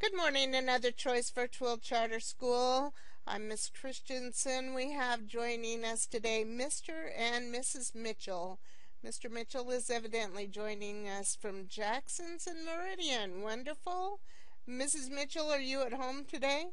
Good morning, another Choice Virtual Charter School. I'm Miss Christensen. We have joining us today Mr. and Mrs. Mitchell. Mr. Mitchell is evidently joining us from Jackson's and Meridian. Wonderful. Mrs. Mitchell, are you at home today?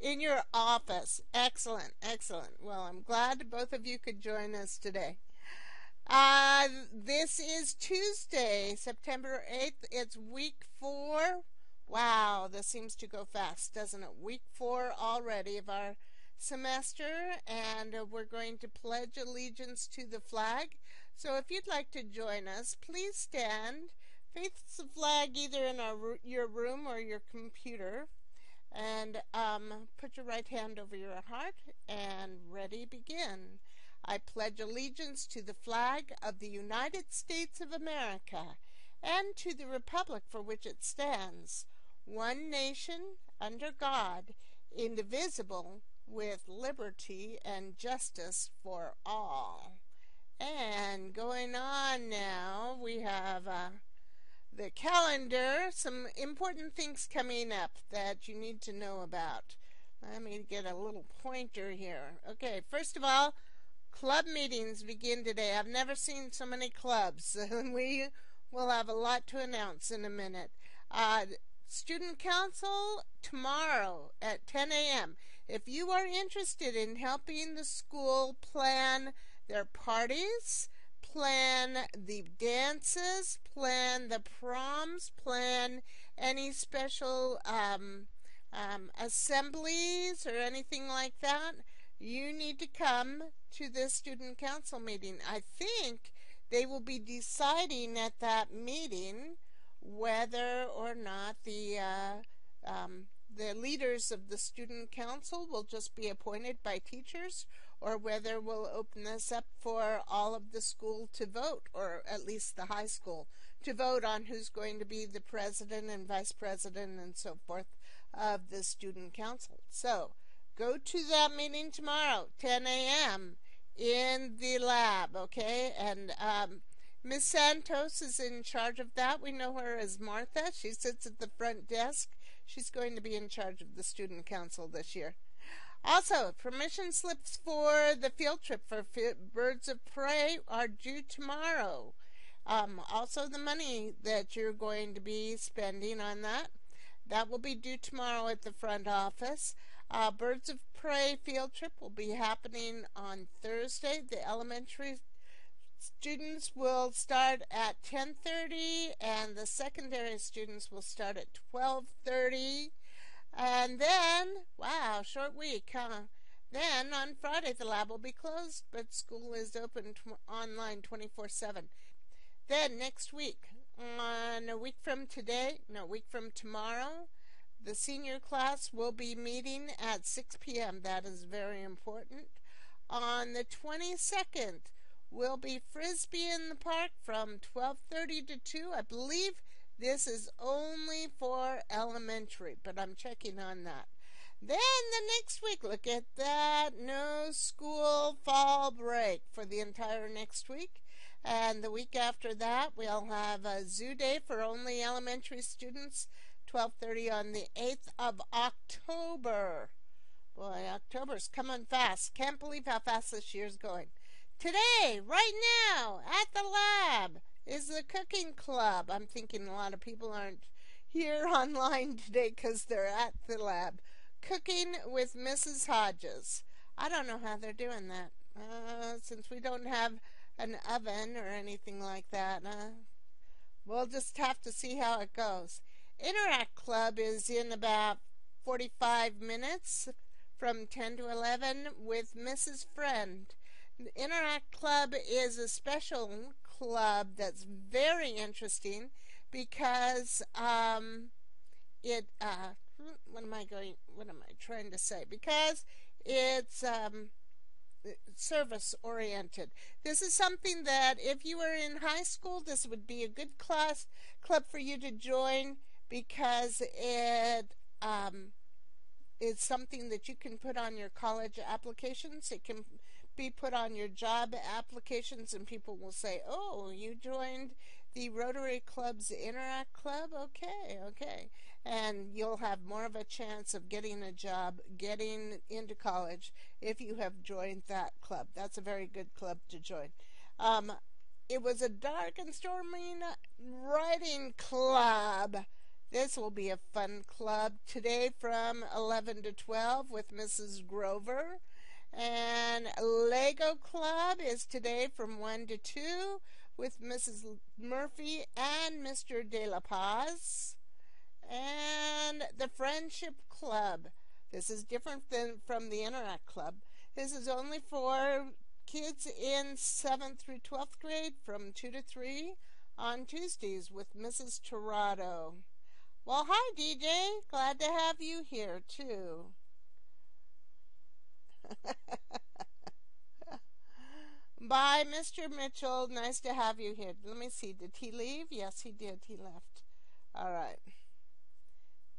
In your office. Excellent, excellent. Well, I'm glad both of you could join us today. This is Tuesday, September 8th. It's week 4. Wow, this seems to go fast, doesn't it? Week 4 already of our semester, and we're going to pledge allegiance to the flag. So if you'd like to join us, please stand, face the flag either in your room or your computer, and put your right hand over your heart, and ready, begin. I pledge allegiance to the flag of the United States of America and to the republic for which it stands, one nation, under God, indivisible, with liberty and justice for all. And going on now, we have the calendar, some important things coming up that you need to know about. Let me get a little pointer here. Okay, first of all, club meetings begin today. I've never seen so many clubs. We will have a lot to announce in a minute. Student Council tomorrow at 10 a.m. If you are interested in helping the school plan their parties, plan the dances, plan the proms, plan any special assemblies or anything like that, you need to come to this student council meeting. I think they will be deciding at that meeting whether or not the leaders of the student council will just be appointed by teachers, or whether we'll open this up for all of the school to vote, or at least the high school, to vote on who's going to be the president and vice president and so forth of the student council. So go to that meeting tomorrow, 10 a.m. in the lab, okay? And Miss Santos is in charge of that. We know her as Martha. She sits at the front desk. She's going to be in charge of the student council this year. Also, permission slips for the field trip for Birds of Prey are due tomorrow. Also, the money that you're going to be spending on that will be due tomorrow at the front office. Birds of Prey field trip will be happening on Thursday. The elementary students will start at 10:30 and the secondary students will start at 12:30. And then, wow, short week, huh? Then on Friday the lab will be closed, but school is open online 24/7. Then next week, a week from tomorrow, the senior class will be meeting at 6 p.m. That is very important. On the 22nd, will be Frisbee in the park from 12:30 to 2. I believe this is only for elementary, but I'm checking on that. Then the next week, look at that, no school fall break for the entire next week. And the week after that, we'll have a zoo day for only elementary students, 12:30 on the 8th of October. Boy, October's coming fast. Can't believe how fast this year's going. Today, right now, at the lab, is the cooking club. I'm thinking a lot of people aren't here online today because they're at the lab. Cooking with Mrs. Hodges. I don't know how they're doing that. Since we don't have an oven or anything like that, we'll just have to see how it goes. Interact Club is in about 45 minutes from 10 to 11 with Mrs. Friend. The Interact Club is a special club that's very interesting because because it's service oriented. This is something that if you were in high school, this would be a good club for you to join, because it is something that you can put on your college applications. It can be put on your job applications, and people will say, oh, you joined the Rotary Club's Interact Club? Okay. And you'll have more of a chance of getting a job, getting into college, if you have joined that club. That's a very good club to join. It was a dark and stormy writing club. This will be a fun club today from 11 to 12 with Mrs. Grover. And Lego Club is today from 1 to 2 with Mrs. Murphy and Mr. De La Paz. And the Friendship Club. This is different from the Interact Club. This is only for kids in 7th through 12th grade from 2 to 3 on Tuesdays with Mrs. Torado. Well, hi, DJ. Glad to have you here, too. Bye, Mr. Mitchell. Nice to have you here. Let me see. Did he leave? Yes, he did. He left. All right.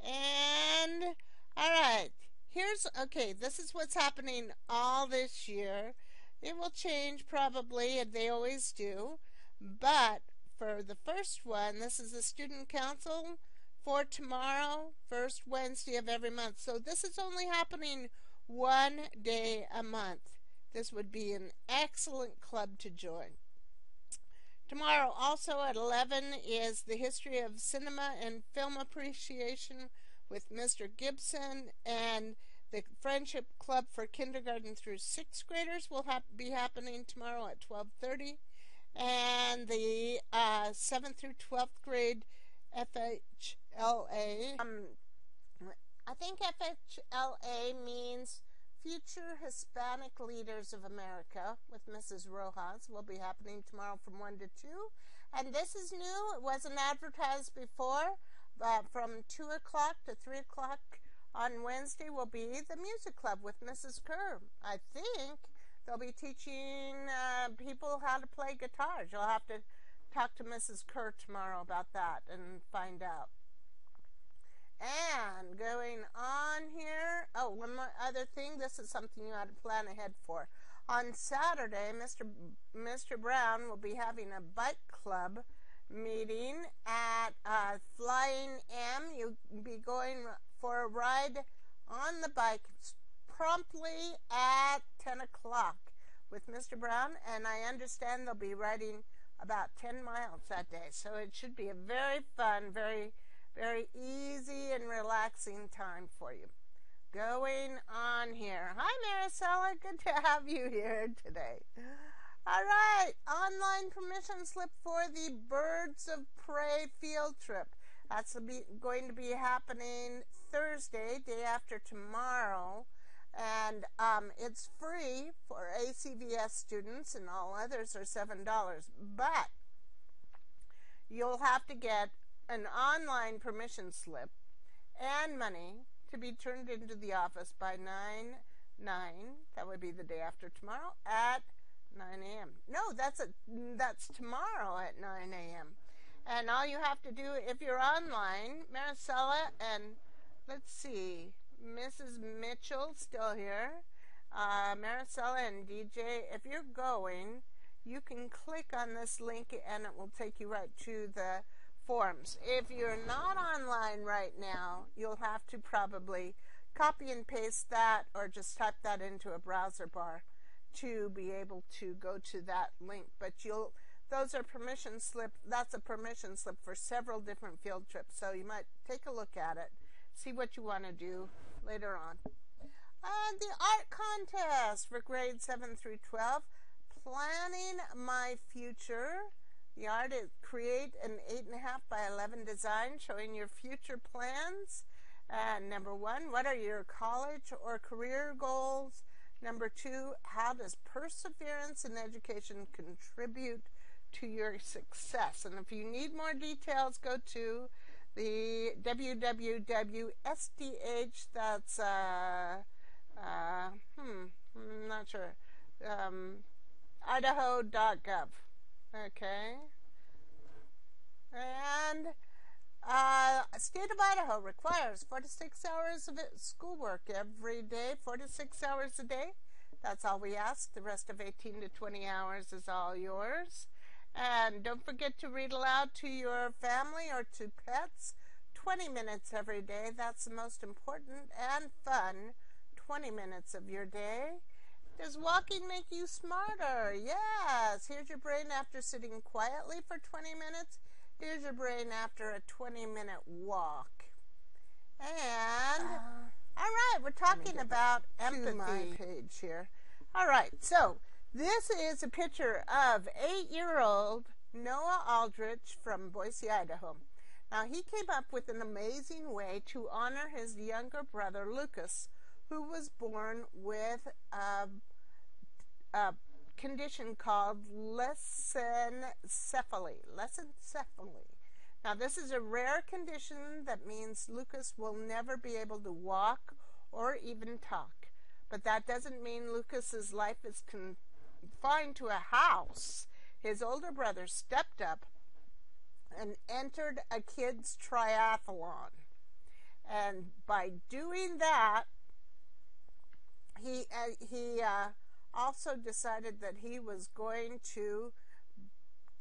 And, all right. This is what's happening all this year. It will change probably, and they always do. But for the first one, this is the student council for tomorrow, first Wednesday of every month. So this is only happening one day a month. This would be an excellent club to join. Tomorrow also at 11 is the history of cinema and film appreciation with Mr. Gibson, and the Friendship Club for kindergarten through 6th graders will be happening tomorrow at 12:30. And the 7th through 12th grade FHLA. I think FHLA means Future Hispanic Leaders of America with Mrs. Rojas will be happening tomorrow from 1 to 2. And this is new. It wasn't advertised before, but from 2 o'clock to 3 o'clock on Wednesday will be the music club with Mrs. Kerr. I think they'll be teaching people how to play guitars. You'll have to talk to Mrs. Kerr tomorrow about that and find out. And going on here, one more other thing. This is something you ought to plan ahead for. On Saturday, Mr. Brown will be having a bike club meeting at Flying M. You'll be going for a ride on the bike promptly at 10 o'clock with Mr. Brown, and I understand they'll be riding about 10 miles that day. So it should be a very fun, very, very easy and relaxing time for you. Going on here. Hi, Maricela. Good to have you here today. All right. Online permission slip for the Birds of Prey field trip. That's going to be happening Thursday, day after tomorrow. And it's free for ACVS students, and all others are $7. But you'll have to get an online permission slip and money to be turned into the office by 9, that would be the day after tomorrow, at 9 a.m. No, that's tomorrow at 9 a.m. And all you have to do, if you're online, Maricela and, let's see, Mrs. Mitchell still here, Maricela and DJ, if you're going, you can click on this link and it will take you right to the forms. If you're not online right now, you'll have to probably copy and paste that or just type that into a browser bar to be able to go to that link. But those are permission slip. That's a permission slip for several different field trips. So you might take a look at it, see what you want to do later on. The art contest for grades 7 through 12, Planning My Future. The art is create an 8.5 by 11 design showing your future plans. Number 1, what are your college or career goals? Number 2, how does perseverance in education contribute to your success? And if you need more details, go to the www.sdh, that's, I'm not sure, idaho.gov. Okay. And state of Idaho requires 4 to 6 hours of schoolwork every day, 4 to 6 hours a day. That's all we ask. The rest of 18 to 20 hours is all yours. And don't forget to read aloud to your family or to pets 20 minutes every day. That's the most important and fun 20 minutes of your day. Does walking make you smarter? Yes. Here's your brain after sitting quietly for 20 minutes. Here's your brain after a 20-minute walk. And, all right, we're talking about empathy. To my page here. All right, so this is a picture of 8-year-old Noah Aldrich from Boise, Idaho. Now, he came up with an amazing way to honor his younger brother, Lucas, who was born with a condition called lessencephaly. Now, this is a rare condition that means Lucas will never be able to walk or even talk. But that doesn't mean Lucas's life is confined to a house. His older brother stepped up and entered a kids' triathlon. And by doing that, he also decided that he was going to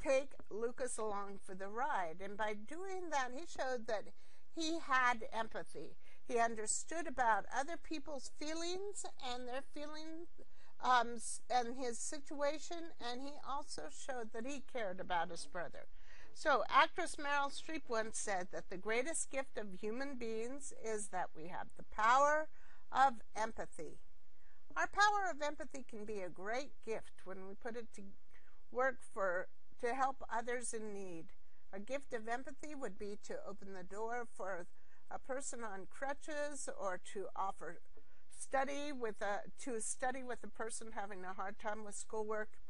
take Lucas along for the ride. And by doing that, he showed that he had empathy. He understood about other people's feelings and their feelings and his situation, and he also showed that he cared about his brother. So actress Meryl Streep once said that the greatest gift of human beings is that we have the power of empathy. Our power of empathy can be a great gift when we put it to work to help others in need. A gift of empathy would be to open the door for a person on crutches, or to offer study with a person having a hard time with schoolwork,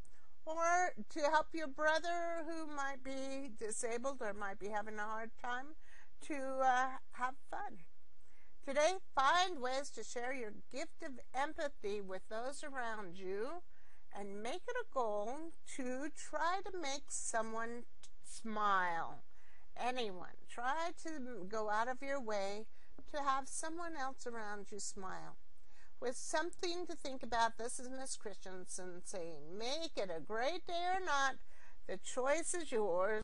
or to help your brother who might be disabled or might be having a hard time to have fun. Today, find ways to share your gift of empathy with those around you, and make it a goal to try to make someone smile. Anyone. Try to go out of your way to have someone else around you smile. With something to think about, this is Miss Christensen saying, make it a great day or not. The choice is yours.